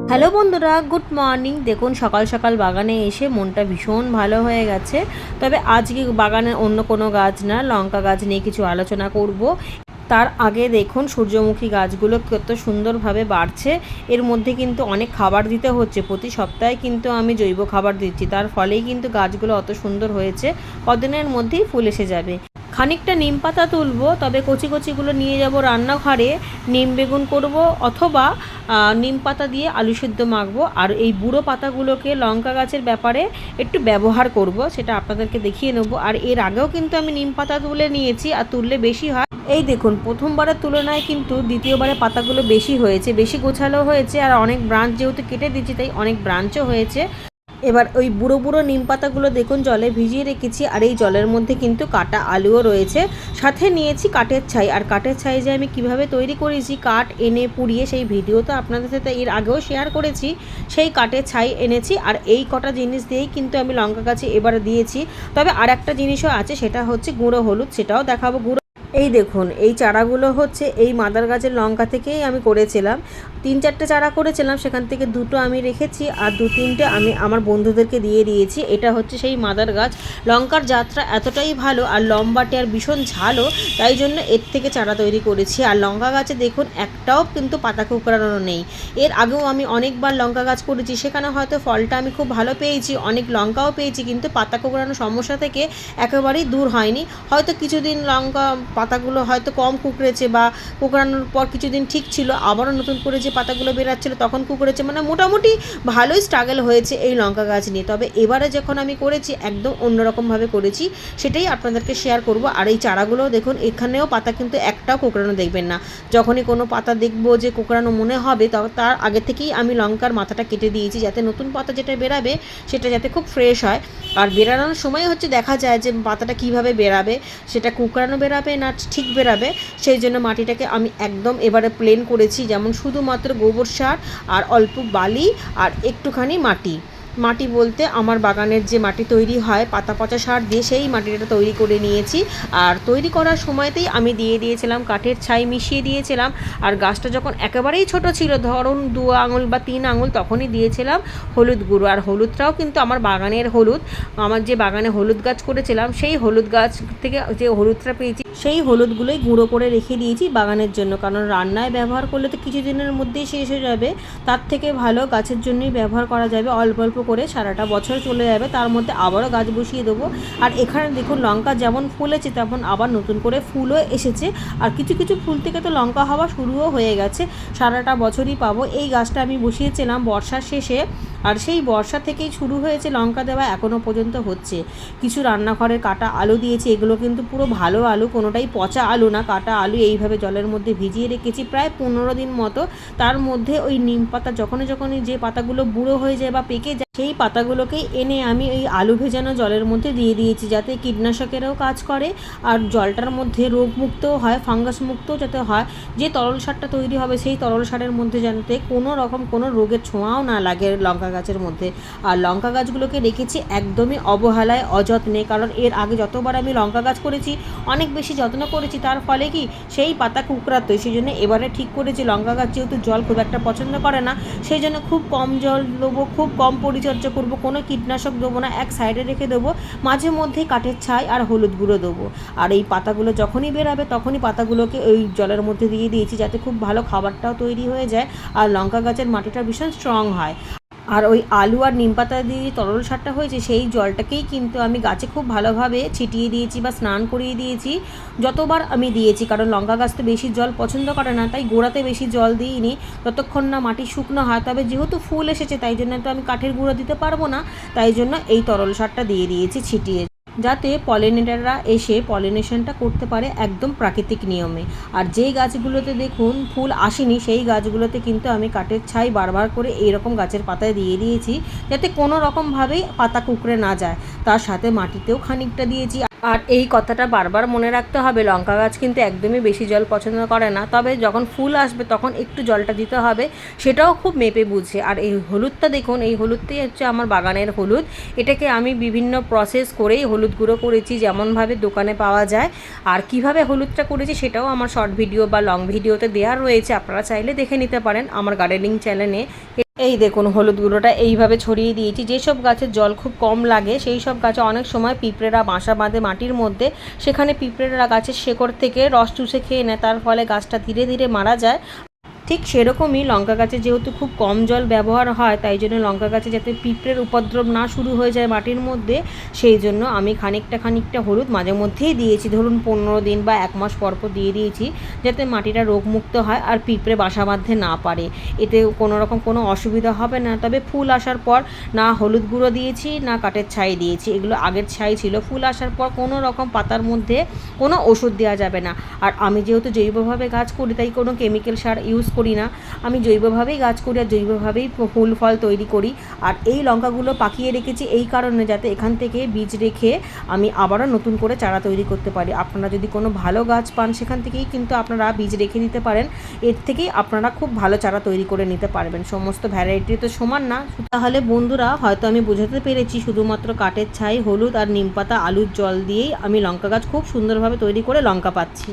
Hello বন্ধুরা, good morning. দেখুন সকাল সকাল বাগানে এসে মনটা ভীষণ ভালো হয়ে গেছে। তবে আজকে বাগানে অন্য কোনো গাছ না, লঙ্কা গাছ নিয়ে কিছু আলোচনা করব। তার আগে দেখুন সূর্যমুখী গাছগুলো কত সুন্দরভাবে বাড়ছে। এর মধ্যে কিন্তু অনেক খাবার দিতে হচ্ছে, প্রতি সপ্তাহে কিন্তু আমি জৈব খাবার দিচ্ছি, তার ফলেই কিন্তু গাছগুলো অত সুন্দর হয়েছে। কদিনের মধ্যেই ফুল এসে যাবে। খানিকটা নিম পাতা তুলবো, তবে কচি কচিগুলো নিয়ে যাব রান্নাঘরে। নিম বেগুন করব, অথবা নিম পাতা দিয়ে আলু সেদ্ধ মাখবো। আর এই বুড়ো পাতাগুলোকে লঙ্কা গাছের ব্যাপারে একটু ব্যবহার করব, সেটা আপনাদেরকে দেখিয়ে নেবো। আর এর আগেও কিন্তু আমি নিম পাতা তুলে নিয়েছি, আর তুললে বেশি হয়। এই দেখুন প্রথমবারের তুলনায় কিন্তু দ্বিতীয়বারে পাতাগুলো বেশি হয়েছে, বেশি গোছালো হয়েছে। আর অনেক ব্রাঞ্চ যেহেতু কেটে দিচ্ছি, তাই অনেক ব্রাঞ্চও হয়েছে। এবার ওই বুড়ো বুড়ো নিম পাতাগুলো দেখুন জলে ভিজিয়ে রেখেছি, আর এই জলের মধ্যে কিন্তু কাটা আলুও রয়েছে। সাথে নিয়েছি কাঠের ছাই। আর কাঠের ছাই যে আমি কিভাবে তৈরি করেছি, কাঠ এনে পুড়িয়ে, সেই ভিডিও তো আপনাদের সাথে এর আগেও শেয়ার করেছি। সেই কাঠের ছাই এনেছি, আর এই কটা জিনিস দিয়েই কিন্তু আমি লঙ্কা গাছে এবারে দিয়েছি। তবে আর একটা জিনিসও আছে, সেটা হচ্ছে গুঁড়ো হলুদ, সেটাও দেখাবো। এই দেখুন এই চারাগুলো হচ্ছে এই মাদার গাছের লঙ্কা থেকেই আমি করেছিলাম। 3-4টে চারা করেছিলাম, সেখান থেকে 2টো আমি রেখেছি, আর 2-3টে আমি আমার বন্ধুদেরকে দিয়ে দিয়েছি। এটা হচ্ছে সেই মাদার গাছ। লঙ্কার যাত্রা এতটাই ভালো আর লম্বাটে আর ভীষণ ঝালও, তাই জন্য এর থেকে চারা তৈরি করেছি। আর লঙ্কা গাছে দেখুন একটাও কিন্তু পাতা কুঁকড়ানো নেই। এর আগেও আমি অনেকবার লঙ্কা গাছ করেছি, সেখানে হয়তো ফলটা আমি খুব ভালো পেয়েছি, অনেক লঙ্কাও পেয়েছি, কিন্তু পাতা কুঁকড়ানোর সমস্যা থেকে একেবারেই দূর হয়নি। হয়তো কিছুদিন লঙ্কা পাতাগুলো হয়তো কম কুঁকড়েছে, বা কুঁকড়ানোর পর কিছুদিন ঠিক ছিল, আবারও নতুন করে যে পাতাগুলো বেরাচ্ছিলো তখন কুঁকড়েছে। মানে মোটামুটি ভালোই স্ট্রাগল হয়েছে এই লঙ্কা গাছ নিয়ে। তবে এবারে যখন আমি করেছি একদম অন্যরকমভাবে করেছি, সেটাই আপনাদেরকে শেয়ার করব। আর এই চারাগুলো দেখুন, এখানেও পাতা কিন্তু একটাও কুঁকড়ানো দেখবেন না। যখনই কোনো পাতা দেখবো যে কুঁকড়ানো মনে হবে, তার আগে থেকেই আমি লঙ্কার মাথাটা কেটে দিয়েছি, যাতে নতুন পাতা যেটা বেরাবে সেটা যাতে খুব ফ্রেশ হয়। আর বেরানোর সময় হচ্ছে দেখা যায় যে পাতাটা কিভাবে বেরাবে, সেটা কুঁকড়ানো বেরাবে না ঠিক বেরাবে। সেই জন্য মাটিটাকে আমি একদম এবারে প্লেন করেছি, যেমন শুধুমাত্র গোবর সার আর অল্প বালি আর একটুখানি মাটি বলতে আমার বাগানের যে মাটি তৈরি হয় পাতা পচা সার দিয়ে, সেই মাটিটা তৈরি করে নিয়েছি। আর তৈরি করার সময়তেই আমি দিয়ে দিয়েছিলাম কাঠের ছাই, মিশিয়ে দিয়েছিলাম। আর গাছটা যখন একেবারেই ছোট ছিল, ধরুন 2 আঙুল বা 3 আঙুল, তখনই দিয়েছিলাম হলুদ গুঁড়ো। আর হলুদটাও কিন্তু আমার বাগানের হলুদ, আমার যে বাগানে হলুদ গাছ করেছিলাম সেই হলুদ গাছ থেকে যে হলুদটা পেয়েছি, সেই হলুদগুলোই গুঁড়ো করে রেখে দিয়েছি বাগানের জন্য। কারণ রান্নায় ব্যবহার করলে তো কিছুদিনের মধ্যেই শেষ হয়ে যাবে, তার থেকে ভালো গাছের জন্যই ব্যবহার করা যাবে। অল্প অল্প করে সারাটা বছর চলে যাবে, তার মধ্যে আবারও গাছ বসিয়ে দেবো। আর এখানে দেখুন লঙ্কা যেমন ফুলেছে, তেমন আবার নতুন করে ফুলও এসেছে। আর কিছু কিছু ফুল থেকে তো লঙ্কা হওয়া শুরুও হয়ে গেছে, সারাটা বছরই পাবো। এই গাছটা আমি বসিয়েছিলাম বর্ষার শেষে, আর সেই বর্ষা থেকেই শুরু হয়েছে লঙ্কা দেওয়া, এখনও পর্যন্ত হচ্ছে। কিছু রান্নাঘরের কাটা আলু দিয়েছি, এগুলো কিন্তু পুরো ভালো আলু, কোনোটাই পচা আলু না। কাটা আলু এইভাবে জলের মধ্যে ভিজিয়ে রেখেছি প্রায় 15 দিন মতো। তার মধ্যে ওই নিম পাতা যখনই যে পাতাগুলো বুড়ো হয়ে যায় বা পেকে যায়, সেই পাতাগুলোকেই এনে আমি এই আলু ভেজানো জলের মধ্যে দিয়ে দিয়েছি, যাতে কীটনাশকেরও কাজ করে, আর জলটার মধ্যে রোগমুক্তও হয়, ফাঙ্গাস মুক্তও যাতে হয়। যে তরল সারটা তৈরি হবে, সেই তরল সারের মধ্যে যাতে কোনো রকম কোনো রোগের ছোঁয়াও না লাগে লঙ্কা গাছের মধ্যে। আর লঙ্কা গাছগুলোকে রেখেছি একদমই অবহেলায়, অযত্নে। কারণ এর আগে যতবার আমি লঙ্কা গাছ করেছি অনেক বেশি যত্ন করেছি, তার ফলে কি সেই পাতা কুঁকড়াতো। সেই জন্য এবারে ঠিক করেছি লঙ্কা গাছ যেহেতু জল খুব একটা পছন্দ করে না, সেই জন্য খুব কম জল দেবো, খুব কম পরিচর্যা করব, কোনো কীটনাশক দেবো না, এক সাইডে রেখে দেবো। মাঝে মধ্যেই কাঠের ছাই আর হলুদ গুঁড়ো দেবো। আর এই পাতাগুলো যখনই বেরাবে তখনই পাতাগুলোকে ওই জলের মধ্যে দিয়ে দিয়েছি, যাতে খুব ভালো খাবারটাও তৈরি হয়ে যায়, আর লঙ্কা গাছের মাটিটা ভীষণ স্ট্রং হয়। আর ওই আলু আর নিম পাতা দিয়ে তরল সারটা হয়েছে, সেই জলটাকেই কিন্তু আমি গাছে খুব ভালোভাবে ছিটিয়ে দিয়েছি বা স্নান করিয়ে দিয়েছি যতবার আমি দিয়েছি। কারণ লঙ্কা গাছ তো বেশি জল পছন্দ করে না, তাই গোড়াতে বেশি জল দিইনি ততক্ষণ না মাটি শুকনো হয়। তবে যেহেতু ফুল এসেছে, তাই জন্য তো আমি কাঠের গুঁড়ো দিতে পারবো না, তাই জন্য এই তরল সারটা দিয়ে দিয়েছি ছিটিয়ে, যাতে পলিনেটাররা এসে পলিনেশনটা করতে পারে একদম প্রাকৃতিক নিয়মে। আর যেই গাছগুলোতে দেখুন ফুল আসেনি, সেই গাছগুলোতে কিন্তু আমি কাঠের ছাই বারবার করে এইরকম গাছের পাতায় দিয়ে দিয়েছি, যাতে কোনো রকমভাবেই পাতা কুঁকড়ে না যায়। তার সাথে মাটিতেও খানিকটা দিয়েছি। আর এই কথাটা বারবার মনে রাখতে হবে, লঙ্কা গাছ কিন্তু একদমই বেশি জল পছন্দ করে না, তবে যখন ফুল আসবে তখন একটু জলটা দিতে হবে, সেটাও খুব মেপে বুঝে। আর এই হলুদটা দেখুন, এই হলুদটাই হচ্ছে আমার বাগানের হলুদ। এটাকে আমি বিভিন্ন প্রসেস করেই হলুদ গুঁড়ো করেছি, যেমনভাবে দোকানে পাওয়া যায়। আর কিভাবে হলুদটা করেছি সেটাও আমার শর্ট ভিডিও বা লং ভিডিওতে দেওয়া রয়েছে, আপনারা চাইলে দেখে নিতে পারেন আমার গার্ডেনিং চ্যানেলে। এই দেখুন হলুদ গুঁড়োটা এইভাবে ছড়িয়ে দিয়েছি। যেসব গাছের জল খুব কম লাগে সেই সব গাছে অনেক সময় পিঁপড়েরা বাসা বাঁধে মাটির মধ্যে, সেখানে পিঁপড়েরা গাছের শেকড় থেকে রস চুষে খেয়ে নেয়, তার ফলে গাছটা ধীরে ধীরে মারা যায়। ঠিক সেরকমই লঙ্কা গাছে যেহেতু খুব কম জল ব্যবহার হয়, তাই জন্য লঙ্কা গাছে যাতে পিঁপড়ের উপদ্রব না শুরু হয়ে যায় মাটির মধ্যে, সেই জন্য আমি খানিকটা হলুদ মাঝে মধ্যেই দিয়েছি, ধরুন 15 দিন বা 1 মাস পর পর দিয়ে দিয়েছি, যাতে মাটিটা রোগমুক্ত হয় আর পিঁপড়ে বাসা বাঁধতে না পারে। এতে কোনো রকম কোনো অসুবিধা হবে না। তবে ফুল আসার পর না হলুদ গুঁড়ো দিয়েছি না কাঠের ছাই দিয়েছি, এগুলো আগের ছাই ছিল। ফুল আসার পর কোনো রকম পাতার মধ্যে কোনো ওষুধ দেওয়া যাবে না। আর আমি যেহেতু জৈবভাবে গাছ করি, তাই কোনো কেমিক্যাল সার ইউজ করি না। আমি জৈবভাবেই গাছ করি আর জৈবভাবেই ফুল ফল তৈরি করি। আর এই লঙ্কাগুলো পাকিয়ে রেখেছি এই কারণে, যাতে এখান থেকে বীজ রেখে আমি আবারও নতুন করে চারা তৈরি করতে পারি। আপনারা যদি কোনো ভালো গাছ পান, সেখান থেকেই কিন্তু আপনারা বীজ রেখে দিতে পারেন। এর থেকেই আপনারা খুব ভালো চারা তৈরি করে নিতে পারবেন। সমস্ত ভ্যারাইটি তো সমান না। তাহলে বন্ধুরা, হয়তো আমি বোঝাতে পেরেছি, শুধুমাত্র কাঠের ছাই, হলুদ আর নিমপাতা, আলুর জল দিয়েই আমি লঙ্কা গাছ খুব সুন্দরভাবে তৈরি করে লঙ্কা পাচ্ছি।